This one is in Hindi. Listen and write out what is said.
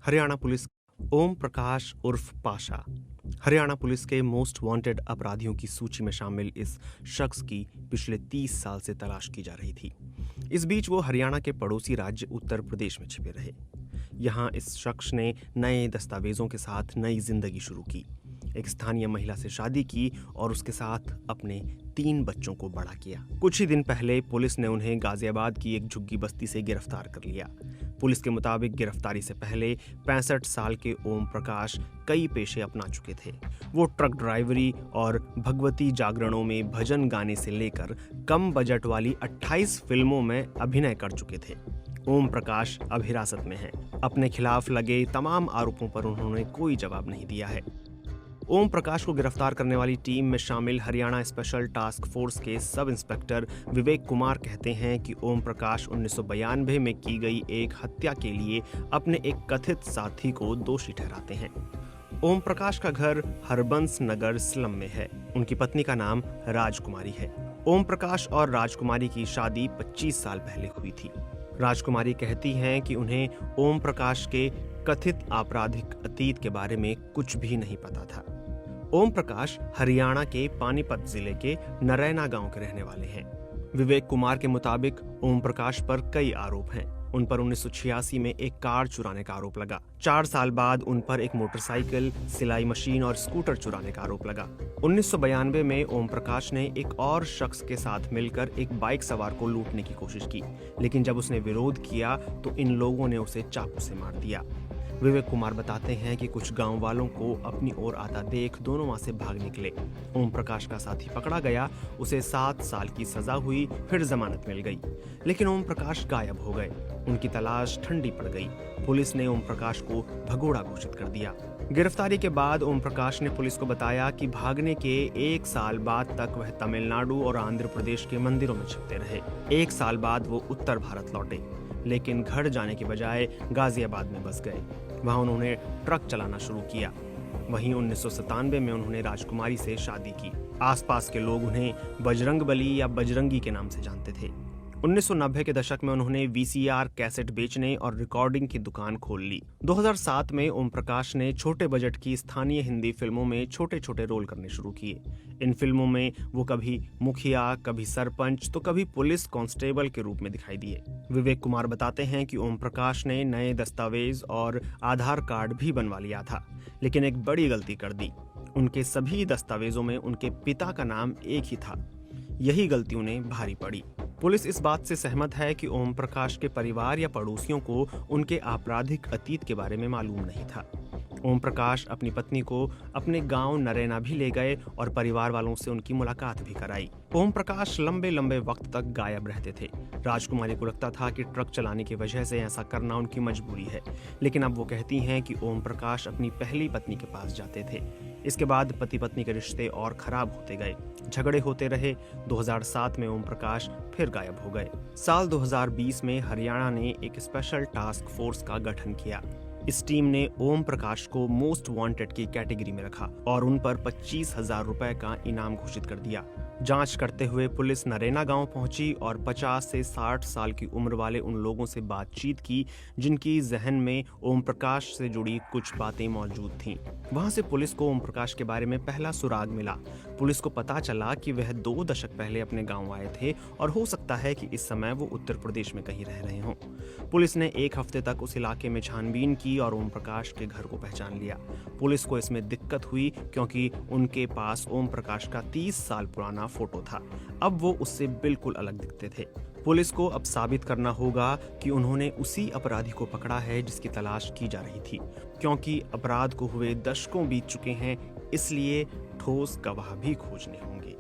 हरियाणा पुलिस। ओम प्रकाश उर्फ पाशा हरियाणा पुलिस के मोस्ट वांटेड अपराधियों की सूची में शामिल इस शख्स की पिछले 30 साल से तलाश की जा रही थी। इस बीच वो हरियाणा के पड़ोसी राज्य उत्तर प्रदेश में छिपे रहे। यहाँ इस शख्स ने नए दस्तावेजों के साथ नई जिंदगी शुरू की, एक स्थानीय महिला से शादी की और उसके साथ अपने 3 बच्चों को बड़ा किया। कुछ ही दिन पहले पुलिस ने उन्हें गाजियाबाद की एक झुग्गी बस्ती से गिरफ्तार कर लिया। पुलिस के मुताबिक गिरफ्तारी से पहले 65 साल के ओम प्रकाश कई पेशे अपना चुके थे। वो ट्रक ड्राइवरी और भगवती जागरणों में भजन गाने से लेकर कम बजट वाली 28 फिल्मों में अभिनय कर चुके थे। ओम प्रकाश अब हिरासत में हैं। अपने खिलाफ लगे तमाम आरोपों पर उन्होंने कोई जवाब नहीं दिया है। ओम प्रकाश को गिरफ्तार करने वाली टीम में शामिल हरियाणा स्पेशल टास्क फोर्स के सब इंस्पेक्टर विवेक कुमार कहते हैं कि ओम प्रकाश 1992 में की गई एक हत्या के लिए अपने एक कथित साथी को दोषी ठहराते हैं। ओम प्रकाश का घर हरबंस नगर स्लम में है। उनकी पत्नी का नाम राजकुमारी है। ओम प्रकाश और राजकुमारी की शादी 25 साल पहले हुई थी। राजकुमारी कहती हैं कि उन्हें ओम प्रकाश के कथित आपराधिक अतीत के बारे में कुछ भी नहीं पता था। ओम प्रकाश हरियाणा के पानीपत जिले के नरैना गांव के रहने वाले हैं। विवेक कुमार के मुताबिक ओम प्रकाश पर कई आरोप हैं। उन पर 1986 में एक कार चुराने का आरोप लगा। 4 साल बाद उन पर एक मोटरसाइकिल, सिलाई मशीन और स्कूटर चुराने का आरोप लगा। 1992 में ओम प्रकाश ने एक और शख्स के साथ मिलकर एक बाइक सवार को लूटने की कोशिश की, लेकिन जब उसने विरोध किया तो इन लोगों ने उसे चाकू से मार दिया। विवेक कुमार बताते हैं कि कुछ गांव वालों को अपनी ओर आता देख दोनों वहां से भाग निकले। ओम प्रकाश का साथी पकड़ा गया, उसे 7 साल की सजा हुई, फिर जमानत मिल गई, लेकिन ओम प्रकाश गायब हो गए। उनकी तलाश ठंडी पड़ गई। पुलिस ने ओम प्रकाश को भगोड़ा घोषित कर दिया। गिरफ्तारी के बाद ओम प्रकाश ने पुलिस को बताया कि भागने के 1 साल बाद तक वह तमिलनाडु और आंध्र प्रदेश के मंदिरों में छिपते रहे। 1 साल बाद वो उत्तर भारत लौटे, लेकिन घर जाने के बजाय गाजियाबाद में बस गए। वहां उन्होंने ट्रक चलाना शुरू किया। वहीं 1997 में उन्होंने राजकुमारी से शादी की। आसपास के लोग उन्हें बजरंगबली या बजरंगी के नाम से जानते थे। 1990 के दशक में उन्होंने वीसीआर कैसेट बेचने और रिकॉर्डिंग की दुकान खोल ली। 2007 में ओम प्रकाश ने छोटे बजट की स्थानीय हिंदी फिल्मों में छोटे छोटे रोल करने शुरू किए। इन फिल्मों में वो कभी मुखिया, कभी सरपंच तो कभी पुलिस कांस्टेबल के रूप में दिखाई दिए। विवेक कुमार बताते हैं कि ओम प्रकाश ने नए दस्तावेज और आधार कार्ड भी बनवा लिया था, लेकिन एक बड़ी गलती कर दी। उनके सभी दस्तावेजों में उनके पिता का नाम एक ही था। यही गलती उन्हें भारी पड़ी। पुलिस इस बात से सहमत है कि ओम प्रकाश के परिवार या पड़ोसियों को उनके आपराधिक अतीत के बारे में मालूम नहीं था। ओम प्रकाश अपनी पत्नी को अपने गांव नरैना भी ले गए और परिवार वालों से उनकी मुलाकात भी कराई। ओम प्रकाश लंबे लंबे वक्त तक गायब रहते थे। राजकुमारी को लगता था कि ट्रक चलाने की वजह से ऐसा करना उनकी मजबूरी है, लेकिन अब वो कहती हैं कि ओम प्रकाश अपनी पहली पत्नी के पास जाते थे। इसके बाद पति पत्नी के रिश्ते और खराब होते गए, झगड़े होते रहे। 2007 में ओम प्रकाश फिर गायब हो गए। साल 2020 में हरियाणा ने एक स्पेशल टास्क फोर्स का गठन किया। इस टीम ने ओम प्रकाश को मोस्ट वांटेड की कैटेगरी में रखा और उन पर 25,000 रुपए का इनाम घोषित कर दिया। जांच करते हुए पुलिस नरैना गांव पहुंची और 50 से 60 साल की उम्र वाले उन लोगों से बातचीत की जिनकी जहन में ओम प्रकाश से जुड़ी कुछ बातें मौजूद थीं। वहां से पुलिस को ओम प्रकाश के बारे में पहला सुराग मिला। पुलिस को पता चला कि वह 2 दशक पहले अपने गांव आए थे और हो सकता है कि इस समय वो उत्तर प्रदेश में कहीं रह रहे हों। पुलिस ने 1 हफ्ते तक उस इलाके में छानबीन की और ओम प्रकाश के घर को पहचान लिया। पुलिस को इसमें दिक्कत हुई क्योंकि उनके पास ओम प्रकाश का 30 साल पुराना फोटो था। अब वो उससे बिल्कुल अलग दिखते थे। पुलिस को अब साबित करना होगा कि उन्होंने उसी अपराधी को पकड़ा है जिसकी तलाश की जा रही थी। क्योंकि अपराध को हुए दशकों बीत चुके हैं, इसलिए ठोस गवाह भी खोजने होंगे।